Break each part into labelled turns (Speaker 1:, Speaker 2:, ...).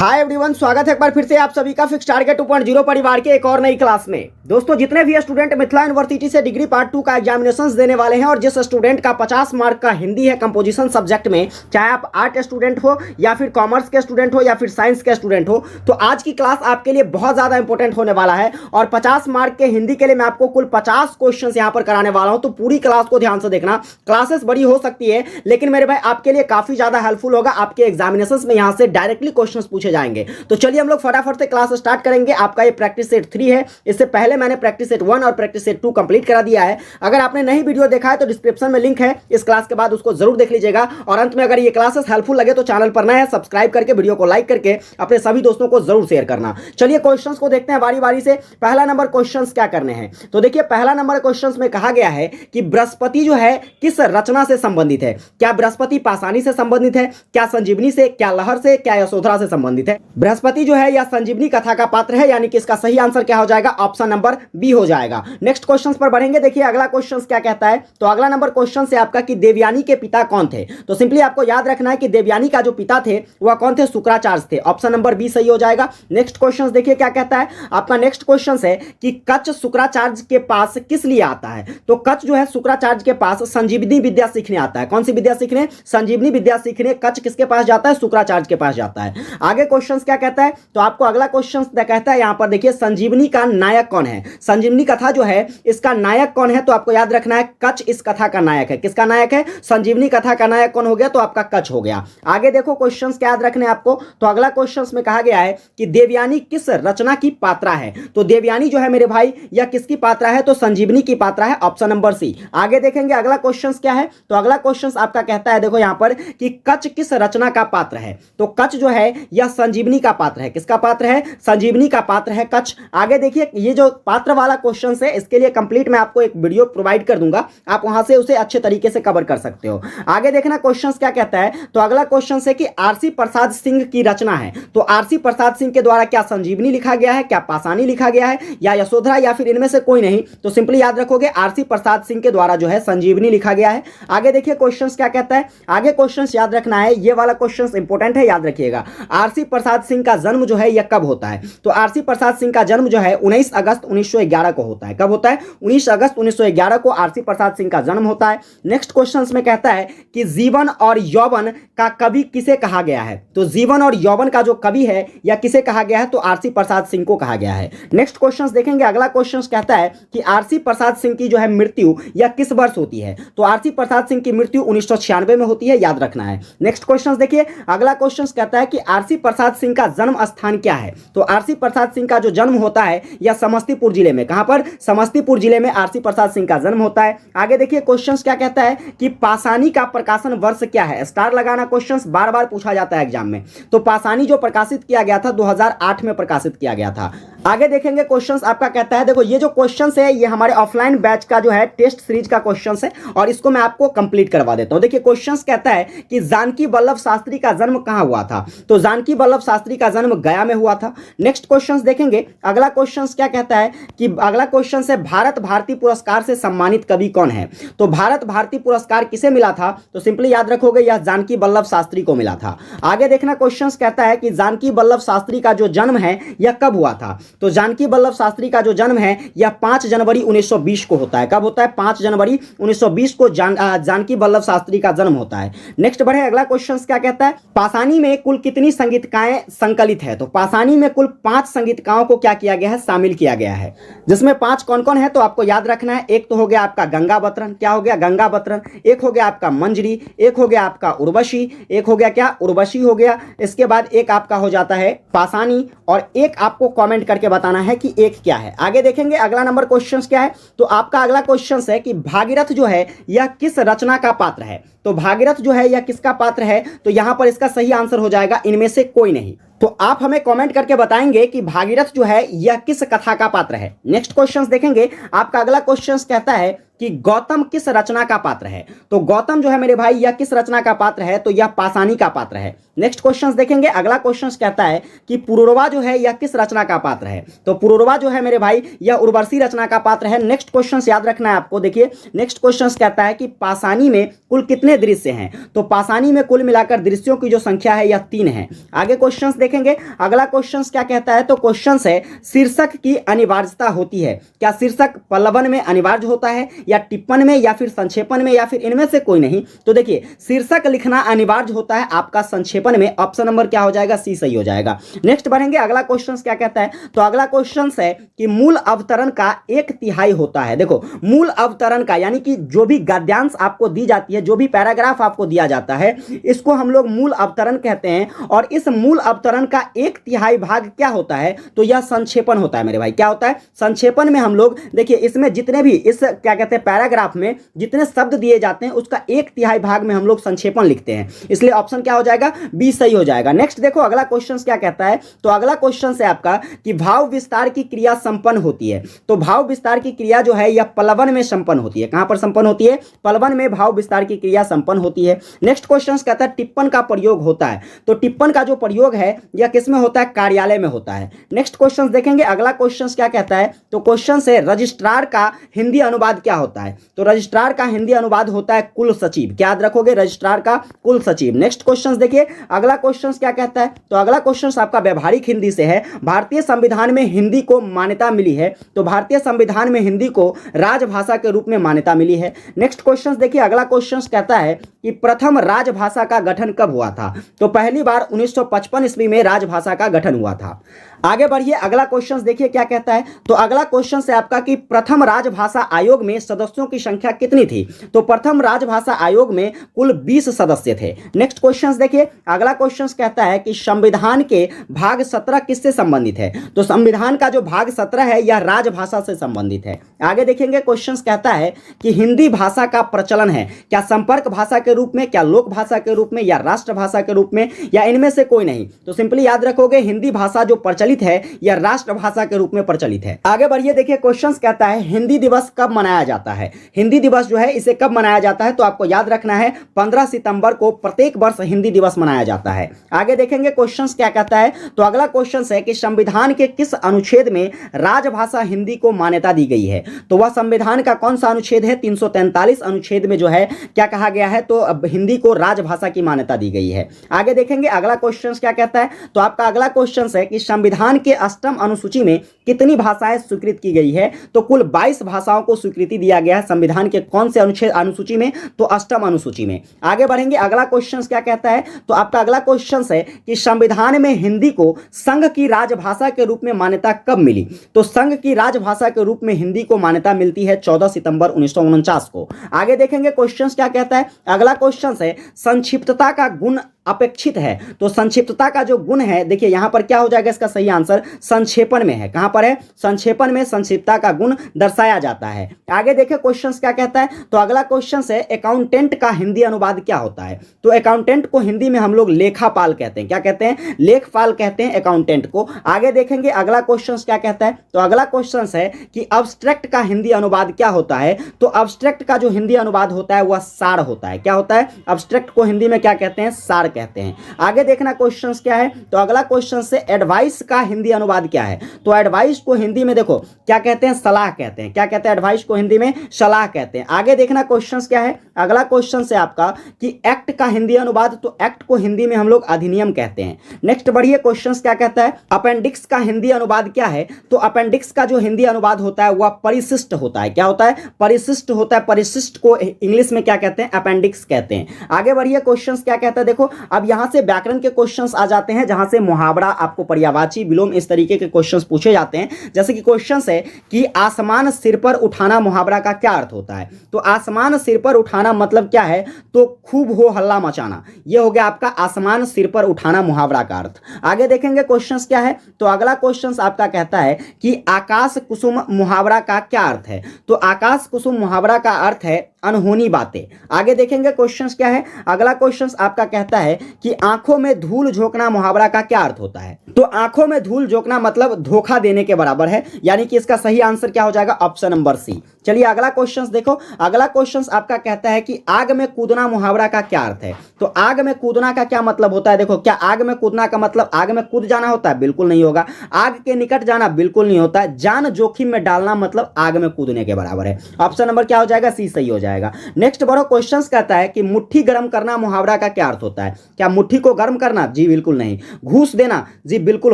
Speaker 1: Hi everyone, स्वागत है एक बार फिर से आप सभी का फिक्स टारगेट 2.0 परिवार के एक और नई क्लास में। दोस्तों, जितने भी स्टूडेंट मिथिला यूनिवर्सिटी से डिग्री पार्ट 2 का एग्जामिनेशंस देने वाले हैं और जिस स्टूडेंट का 50 मार्क का हिंदी है कंपोजिशन सब्जेक्ट में, चाहे आप आर्ट स्टूडेंट हो या फिर कॉमर्स के स्टूडेंट हो या फिर साइंस के स्टूडेंट हो, तो आज की क्लास आपके लिए बहुत ज्यादा इंपॉर्टेंट होने वाला है। और 50 मार्क के हिंदी के लिए मैं आपको कुल 50 क्वेश्चन यहाँ पर कराने वाला हूं, तो पूरी क्लास को ध्यान से देखना। क्लासेस बड़ी हो सकती है लेकिन मेरे भाई आपके लिए काफी ज्यादा हेल्पफुल होगा। आपके एग्जामिनेशंस में यहाँ से डायरेक्टली क्वेश्चन पूछे जाएंगे। तो चलिए हम लोग फटाफट से क्लास स्टार्ट करेंगे। आपका ये प्रैक्टिस सेट 3 है। इससे पहले मैंने प्रैक्टिस सेट 1 और प्रैक्टिस सेट 2 कंप्लीट करा दिया है। अगर आपने नई वीडियो देखा है तो डिस्क्रिप्शन में लिंक है, इस क्लास के बाद उसको जरूर देख लीजिएगा। और अंत में अगर ये क्लासेस हेल्पफुल लगे तो चैनल पर नए हैं, सब्सक्राइब करके वीडियो को लाइक करके अपने सभी दोस्तों को जरूर शेयर करना। चलिए क्वेश्चंस को देखते हैं बारी बारी से। पहला नंबर क्वेश्चंस क्या करने हैं, तो देखिए पहला नंबर क्वेश्चंस में कहा गया है कि बृहस्पति जो है किस रचना से संबंधित है। क्या बृहस्पति पाषाणी से संबंधित है, क्या संजीवनी से, क्या लहर से, क्या यशोधरा से संबंधित है। बृहस्पति जो है या संजीवनी कथा का पात्र है, यानी कि इसका सही आंसर क्या हो जाएगा, ऑप्शन नंबर बी हो जाएगा। नेक्स्ट क्वेश्चन पर बढ़ेंगे। देखिए अगला क्वेश्चन क्या कहता है, तो अगला नंबर क्वेश्चन से आपका कि देवयानी के पिता कौन थे। तो सिंपली आपको याद रखना है कि देवयानी का जो पिता थे वह कौन थे, शुक्राचार्य थे। ऑप्शन नंबर बी सही हो जाएगा। नेक्स्ट क्वेश्चन देखिए क्या कहता है आपका। नेक्स्ट क्वेश्चन है कि कच्छ शुक्राचार्य के पास किस लिए आता है। तो कच्छ जो है शुक्राचार्य के पास संजीवनी विद्या सीखने आता है। कौन सी विद्या सीखने, संजीवनी विद्या सीखने कच्छ किसके पास जाता है, शुक्राचार्य के पास जाता है। आगे क्वेश्चन क्या कहता है, तो आपको अगला क्वेश्चन कहता है यहां पर देखिए संजीवनी का नायक कौन है। संजीवनी कथा जो है इसका नायक कौन है, तो आपको याद रखना है कच्छ इस कथा का नायक है। किसका नायक है, संजीवनी कथा का नायक कौन हो गया, तो आपका कच्छ हो गया। आगे देखो क्वेश्चंस क्या याद रखने आपको, तो अगला क्वेश्चंस में कहा गया है कि देवयानी किस रचना की पात्रा है। तो देवयानी जो है मेरे भाई यह किसकी पात्रा है, तो संजीवनी की पात्रा है। Option number C. आगे देखेंगे अगला क्वेश्चंस क्या है, तो अगला क्वेश्चंस आपका कहता है देखो यहां पर कि कच्छ किस रचना का पात्र है। तो कच्छ जो है यह संजीवनी का पात्र है। किसका पात्र है, संजीवनी का पात्र है कच्छ। आगे देखिए ये जो पात्र वाला क्वेश्चन है इसके लिए कंप्लीट मैं आपको एक वीडियो प्रोवाइड कर दूंगा, आप वहां से उसे अच्छे तरीके से कवर कर सकते हो। आगे देखना क्वेश्चन क्या कहता है, तो अगला क्वेश्चन है कि आरसी प्रसाद सिंह की रचना है। तो आरसी प्रसाद सिंह के द्वारा क्या संजीवनी लिखा गया है, क्या पाषाणी लिखा गया है, या यशोधरा, या फिर इनमें से कोई नहीं। तो सिंपली याद रखोगे आरसी प्रसाद सिंह के द्वारा जो है संजीवनी लिखा गया है। आगे देखिए क्वेश्चन क्या कहता है, आगे क्वेश्चन याद रखना है, ये वाला क्वेश्चन इंपॉर्टेंट है, याद रखिएगा। आरसी प्रसाद सिंह का जन्म जो है यह कब होता है। तो आरसी प्रसाद सिंह का जन्म जो है 19 अगस्त 1911 को होता है। कब होता है, 19 अगस्त 1911 को आरसी प्रसाद सिंह का जन्म होता है। नेक्स्ट क्वेश्चन में कहता है कि जीवन और यौवन का कवि किसे कहा गया है। तो जीवन और यौवन का जो कवि है या किसे कहा गया है, तो आरसी प्रसाद सिंह को कहा गया है। नेक्स्ट क्वेश्चन देखेंगे अगला क्वेश्चन कहता है कि आरसी प्रसाद सिंह की जो है मृत्यु या किस वर्ष होती है। तो आरसी प्रसाद सिंह की मृत्यु 1996 में होती है, याद रखना है। नेक्स्ट क्वेश्चन देखिए अगला क्वेश्चन कहता है कि आरसी प्रसाद सिंह का जन्म स्थान क्या है। तो आरसी प्रसाद सिंह का जो जन्म होता है या समस्तीपुर जिले में, कहां पर, समस्तीपुर जिले में आरसी प्रसाद सिंह का जन्म होता है। आगे देखिए क्वेश्चन क्या कहता है कि पाषाणी का प्रकाशन वर्ष क्या है। स्टार लगाना, क्वेश्चन बार बार पूछा जाता है एग्जाम में। तो पाषाणी जो प्रकाशित किया गया था 2008 में प्रकाशित किया गया था। आगे देखेंगे क्वेश्चन आपका कहता है, देखो ये जो क्वेश्चन है ये हमारे ऑफलाइन बैच का जो है टेस्ट सीरीज का क्वेश्चन है और इसको मैं आपको कंप्लीट करवा देता हूं। देखिए क्वेश्चन कहता है कि जानकी वल्लभ शास्त्री का जन्म कहां हुआ था। तो जानकी वल्लभ शास्त्री का जन्म गया में हुआ था। नेक्स्ट क्वेश्चन देखेंगे अगला क्वेश्चन क्या कहता है कि अगला क्वेश्चन है भारत भारती पुरस्कार से सम्मानित कवि कौन है। तो भारत भारती पुरस्कार किसे मिला था, तो सिंपली याद रखोगे यह जानकी वल्लभ शास्त्री को मिला था। आगे देखना क्वेश्चन कहता है कि जानकी वल्लभ शास्त्री का जो जन्म है यह कब हुआ था। तो जानकी वल्लभ शास्त्री का जो जन्म है यह 5 जनवरी 1920 को होता है। कब होता है, 5 जनवरी 1920 को जानकी वल्लभ शास्त्री का जन्म होता है। नेक्स्ट बढ़े अगला क्वेश्चन क्या कहता है, पाषाणी में कुल कितनी संगीतकाएं संकलित है। तो पाषाणी में कुल 5 संगीतकाओं को क्या किया गया है, शामिल किया गया है, जिसमें 5 कौन कौन है, तो आपको याद रखना है। एक तो हो गया आपका गंगाबतरन, क्या हो गया, गंगाबतरन। एक हो गया आपका मंजरी, एक हो गया आपका उर्वशी, एक हो गया क्या, उर्वशी हो गया। इसके बाद एक आपका हो जाता है पाषाणी और एक आपको कमेंट करके बताना है कि एक क्या है। आगे देखेंगे अगला नंबर क्वेश्चन क्या है, तो आपका अगला क्वेश्चन है कि भागीरथ जो है यह किस रचना का पात्र है। तो भागीरथ जो है यह किसका पात्र है, तो यहां पर इसका सही आंसर हो जाएगा इनमें से कोई नहीं। तो आप हमें कमेंट करके बताएंगे कि भागीरथ जो है यह किस कथा का पात्र है। नेक्स्ट क्वेश्चन देखेंगे आपका अगला क्वेश्चन कहता है कि गौतम किस रचना का पात्र है। तो गौतम जो है मेरे भाई यह किस रचना का पात्र है, तो यह पाषाणी का पात्र है। नेक्स्ट क्वेश्चन देखेंगे, अगला क्वेश्चन कहता है कि पुरूरवा जो है यह किस रचना का पात्र है। तो पुरूरवा जो है मेरे भाई यह उर्वशी रचना का पात्र है। नेक्स्ट क्वेश्चन याद रखना है आपको। देखिए नेक्स्ट क्वेश्चन कहता है कि पाषाणी में कुल कितने दृश्य हैं। तो पाषाणी में कुल मिलाकर दृश्यों की जो संख्या है यह 3 है। आगे क्वेश्चंस देखेंगे, अगला क्वेश्चन क्या कहता है। तो क्वेश्चन है शीर्षक की अनिवार्यता होती है। क्या शीर्षक पल्लवन में अनिवार्य होता है या टिप्पण में या फिर संक्षेपण में या फिर इनमें से कोई नहीं। तो देखिए शीर्षक लिखना अनिवार्य होता है आपका संक्षेपण में। ऑप्शन नंबर क्या हो जाएगा, सी सही हो जाएगा। नेक्स्ट बढ़ेंगे, अगला क्वेश्चन क्या कहता है। तो अगला क्वेश्चन है कि मूल अवतरण का 1/3 होता है। देखो मूल अवतरण का यानी कि जो भी गद्यांश आपको दी जाती है, जो भी पैराग्राफ आपको दिया जाता है, इसको हम लोग मूल अवतरण कहते हैं। और इस मूल अवतरण का 1/3 भाग क्या होता है, तो यह संक्षेपण होता है मेरे भाई। क्या होता है, संक्षेपण में हम लोग देखिए इसमें जितने भी इस क्या कहते हैं पैराग्राफ में जितने शब्द दिए जाते हैं उसका 1/3 भाग में हम लोग संक्षेपण लिखते हैं। इसलिए ऑप्शन क्या हो जाएगा, बी सही हो जाएगा। नेक्स्ट देखो अगला क्वेश्चन क्या कहता है। तो अगला क्वेश्चन है आपका कि भाव विस्तार की क्रिया संपन्न होती है। तो भाव विस्तार की क्रिया जो है यह पल्लवन में संपन्न होती है। कहां पर संपन्न होती है, पल्लवन में भाव विस्तार की क्रिया संपन्न होती है। नेक्स्ट क्वेश्चन कहता है टिप्पण का प्रयोग होता है। तो टिप्पण का जो प्रयोग है यह किसमें होता है, कार्यालय में होता है। नेक्स्ट क्वेश्चन देखेंगे, अगला क्वेश्चन क्या कहता है। तो क्वेश्चन से रजिस्ट्रार का हिंदी अनुवाद क्या होता है। तो रजिस्ट्रार का हिंदी अनुवाद होता है कुल सचिव। क्या याद रखोगे, रजिस्ट्रार का कुल सचिव। नेक्स्ट क्वेश्चन देखिए, अगला क्वेश्चन क्या कहता है। तो अगला क्वेश्चन आपका व्यवहारिक हिंदी से है। भारतीय संविधान में हिंदी को मान्यता मिली है। तो भारतीय संविधान में हिंदी को राजभाषा के रूप में मान्यता मिली है। नेक्स्ट क्वेश्चन देखिए, अगला क्वेश्चन कहता है कि प्रथम राजभाषा का गठन कब हुआ था। तो पहली बार 1955 ईस्वी में राजभाषा का गठन हुआ था। आगे बढ़िए, अगला क्वेश्चन देखिए क्या कहता है। तो अगला क्वेश्चन है आपका कि प्रथम राजभाषा आयोग में सदस्यों की संख्या कितनी थी। तो प्रथम राजभाषा आयोग में कुल 20 सदस्य थे। नेक्स्ट क्वेश्चन देखिए, अगला क्वेश्चन कहता है कि संविधान के भाग 17 किससे संबंधित है। तो संविधान का जो भाग 17 है यह राजभाषा से संबंधित है। आगे देखेंगे, क्वेश्चन कहता है कि हिंदी भाषा का प्रचलन है क्या संपर्क भाषा के रूप में, क्या लोक भाषा के रूप में, या राष्ट्रभाषा के रूप में, या इनमें से कोई नहीं। तो सिंपली याद रखोगे हिंदी भाषा जो प्रचलित है यह राष्ट्रभाषा के रूप में प्रचलित है। आगे बढ़िए, देखिए क्वेश्चन कहता है हिंदी दिवस कब मनाया जाता है। हिंदी दिवस जो है इसे कब मनाया जाता है। तो आपको याद रखना है 15 सितंबर को प्रत्येक वर्ष हिंदी दिवस मनाया जाता है। आगे देखेंगे क्वेश्चन क्या कहता है। तो अगला क्वेश्चन है कि संविधान के किस अनुच्छेद में राजभाषा हिंदी को मान्यता दी गई है। तो वह संविधान का कौन सा अनुच्छेद है, 343 अनुच्छेद में जो है क्या कहा गया है, तो अब हिंदी को राजभाषा की मान्यता दी गई है। आगे देखेंगे अगला क्वेश्चन क्या कहता है। तो आपका अगला क्वेश्चन है कि संविधान के 8वीं अनुसूची में कितनी भाषाएं स्वीकृत की गई है। तो कुल 22 भाषाओं को स्वीकृति दिया गया है संविधान के कौन से अनुच्छेद अनुसूची में, तो 8वीं अनुसूची में। आगे बढ़ेंगे, अगला क्वेश्चन क्या कहता है। तो आपका अगला क्वेश्चन है कि संविधान में हिंदी को संघ की राजभाषा के रूप में मान्यता कब मिली। तो संघ की राजभाषा के रूप में हिंदी को मान्यता मिलती है 14 सितंबर 1949 को। आगे देखेंगे क्वेश्चन क्या कहता है। अगला क्वेश्चन है संक्षिप्तता का गुण अपेक्षित है। तो संक्षिप्तता का जो गुण है, देखिए यहां पर क्या हो जाएगा, इसका सही आंसर संक्षेपण में है। कहां पर है, संक्षेपण में संक्षिप्तता का गुण दर्शाया जाता है। आगे देखिए क्वेश्चन क्या कहता है। तो अगला क्वेश्चन है अकाउंटेंट का हिंदी अनुवाद क्या होता है। तो अकाउंटेंट को हिंदी में हम लोग लेखापाल कहते हैं। क्या कहते हैं, लेखपाल कहते हैं अकाउंटेंट को। आगे देखेंगे अगला क्वेश्चन क्या कहता है। तो अगला क्वेश्चन है कि अब्स्ट्रैक्ट का हिंदी अनुवाद क्या होता है। तो अब्स्ट्रैक्ट का जो हिंदी अनुवाद होता है वह सार होता है। क्या होता है, अब्स्ट्रैक्ट को हिंदी में क्या कहते हैं, सार कहते हैं। आगे देखना क्वेश्चन क्या है। तो अगला क्वेश्चन से एडवाइस का हिंदी अनुवाद क्या है। तो एडवाइस को हिंदी में देखो क्या कहते हैं, सलाह कहते हैं। क्या कहते हैं, एडवाइस को हिंदी में सलाह कहते हैं। आगे देखना क्वेश्चन क्या है। अगला क्वेश्चन से आपका कि एक्ट का हिंदी अनुवाद, तो एक्ट को हिंदी में हम लोग अधिनियम कहते हैं। नेक्स्ट बढ़िए, क्वेश्चन क्या कहता है। अपेंडिक्स का हिंदी अनुवाद क्या है। तो अपेंडिक्स का जो हिंदी अनुवाद होता है वह परिशिष्ट होता है। क्या होता है, परिशिष्ट होता है। परिशिष्ट को इंग्लिश में क्या कहते हैं, अपेंडिक्स कहते हैं। आगे बढ़िए, क्वेश्चन क्या कहता है। देखो अब यहां से व्याकरण के क्वेश्चंस आ जाते हैं, जहां से मुहावरा, आपको पर्यायवाची, विलोम, इस तरीके के क्वेश्चंस पूछे जाते हैं। जैसे कि क्वेश्चन है कि आसमान सिर पर उठाना मुहावरा का क्या अर्थ होता है। तो आसमान सिर पर उठाना मतलब क्या है, तो खूब हो हल्ला मचाना। यह हो गया आपका आसमान सिर पर उठाना मुहावरा का अर्थ। आगे देखेंगे क्वेश्चन क्या है। तो अगला क्वेश्चन आपका कहता है कि आकाश कुसुम मुहावरा का क्या अर्थ है। तो आकाश कुसुम मुहावरा का अर्थ है अनहोनी बातें। आगे देखेंगे क्वेश्चन क्या है। अगला क्वेश्चन आपका कहता है कि आंखों में धूल झोंकना मुहावरा का क्या अर्थ होता है। तो आंखों में में धूल झोंकना मतलब धोखा देने के बराबर है, यानी कि इसका सही आंसर क्या हो जाएगा, ऑप्शन नंबर सी। चलिए अगला क्वेश्चन देखो। अगला क्वेश्चन आपका कहता है कि आग में कूदना मुहावरा का क्या अर्थ है। तो आग में कूदना का क्या मतलब होता है। देखो, क्या आग में कूदना का मतलब आग में कूद जाना होता है, बिल्कुल नहीं होगा। आग के निकट जाना, बिल्कुल नहीं होता है। जान जोखिम में डालना मतलब आग में कूदने के बराबर है। ऑप्शन नंबर क्या हो जाएगा, सी सही हो जाएगा। नेक्स्ट बढ़ो, क्वेश्चन कहता है कि मुट्ठी गर्म करना मुहावरा का क्या अर्थ होता है। क्या मुट्ठी को गर्म करना, जी बिल्कुल नहीं। घूस देना, जी बिल्कुल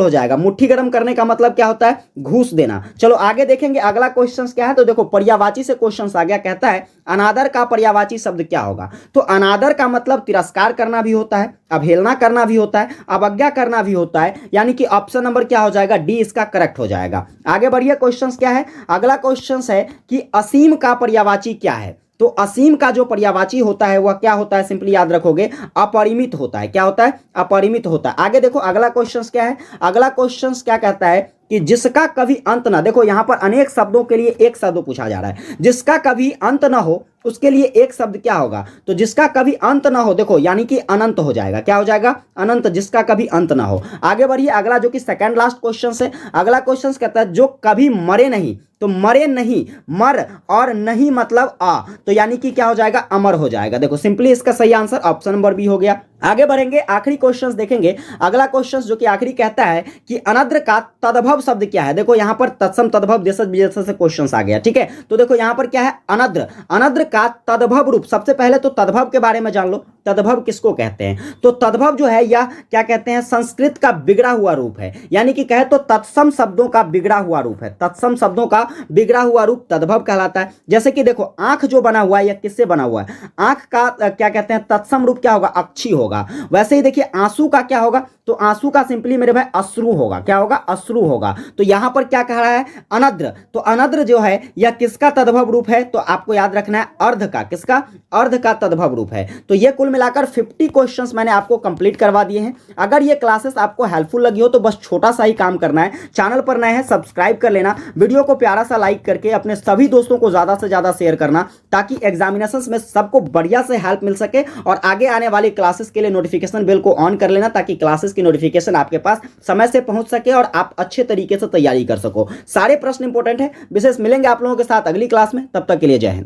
Speaker 1: हो जाएगा। मुट्ठी गर्म करने का मतलब क्या होता है, घूस देना। चलो आगे देखेंगे अगला क्वेश्चन क्या है। तो देखो पर्यायवाची से क्वेश्चन आ गया, कहता है अनादर का पर्यायवाची शब्द क्या होगा। तो अनादर का मतलब तिरस्कार करना भी होता है, अवहेलना करना भी होता है, अवज्ञा करना भी होता है, यानी कि ऑप्शन नंबर क्या हो जाएगा, डी इसका करेक्ट हो जाएगा। आगे बढ़िए, क्वेश्चन क्या है। अगला क्वेश्चन है कि असीम का पर्यायवाची क्या है। तो असीम का जो पर्यायवाची होता है वह क्या होता है, सिंपली याद रखोगे, अपरिमित होता है। क्या होता है, अपरिमित होता है। आगे देखो अगला क्वेश्चन क्या है। अगला क्वेश्चन क्या कहता है कि जिसका कभी अंत ना, देखो यहां पर अनेक शब्दों के लिए एक शब्द पूछा जा रहा है। जिसका कभी अंत ना हो उसके लिए एक शब्द क्या होगा। तो जिसका कभी अंत ना हो, देखो यानी कि अनंत हो जाएगा। क्या हो जाएगा, अनंत, जिसका कभी अंत ना हो। आगे बढ़िए, अगला जो कि सेकंड लास्ट क्वेश्चन है। अगला क्वेश्चन कहता है जो कभी मरे नहीं। तो मरे नहीं, मर और नहीं मतलब आ, तो यानी कि क्या हो जाएगा, अमर हो जाएगा। देखो सिंपली इसका सही आंसर ऑप्शन नंबर बी हो गया। आगे बढ़ेंगे, आखिरी क्वेश्चन देखेंगे। अगला क्वेश्चन जो कि आखिरी कहता है कि अनद्र का तद्भव शब्द क्या है। देखो यहां पर तत्सम तद्भव देशज विदेशज से क्वेश्चन आ गया, ठीक है। तो देखो यहां पर क्या है, अनद्र, अनद्र का तद्भव रूप। सबसे पहले तो तद्भव के बारे में जान लो, तद्भव किसको कहते हैं। तो तद्भव जो है यह क्या कहते हैं, संस्कृत का बिगड़ा हुआ रूप है, यानी कि कहे तो तत्सम शब्दों का बिगड़ा हुआ रूप है। तत्सम शब्दों का बिगड़ा हुआ रूप तद्भव कहलाता है। जैसे कि देखो आंख जो बना हुआ है यह किससे बना हुआ है, आंख का क्या कहते हैं, तत्सम रूप क्या होगा, अक्षी होगा। वैसे ही देखिए आंसू का क्या होगा, तो आंसू का सिंपली मेरे भाई अश्रु होगा। क्या होगा, अश्रु होगा। तो यहां पर क्या कह रहा है, अनद्र। तो अनद्र जो है यह किसका तद्भव रूप है, तो आपको याद रखना है अर्ध का। किसका, अर्ध का तद्भव रूप है। तो ये कुल मिलाकर 50 क्वेश्चंस मैंने आपको कंप्लीट करवा दिए हैं। अगर ये क्लासेस आपको हेल्पफुल लगी हो तो बस छोटा सा ही काम करना है, चैनल पर नए हैं सब्सक्राइब कर लेना, वीडियो को प्यारा सा लाइक करके अपने सभी दोस्तों को ज्यादा से ज्यादा शेयर करना, ताकि एग्जामिनेशंस में सबको बढ़िया से हेल्प मिल सके। और आगे आने वाली क्लासेस के लिए नोटिफिकेशन बेल को ऑन कर लेना, ताकि क्लासेस की नोटिफिकेशन आपके पास समय से पहुंच सके और आप अच्छे तरीके से तैयारी कर सको। सारे प्रश्न इंपॉर्टेंट है। विशेष मिलेंगे आप लोगों के साथ अगली क्लास में, तब तक के लिए जय हिंद।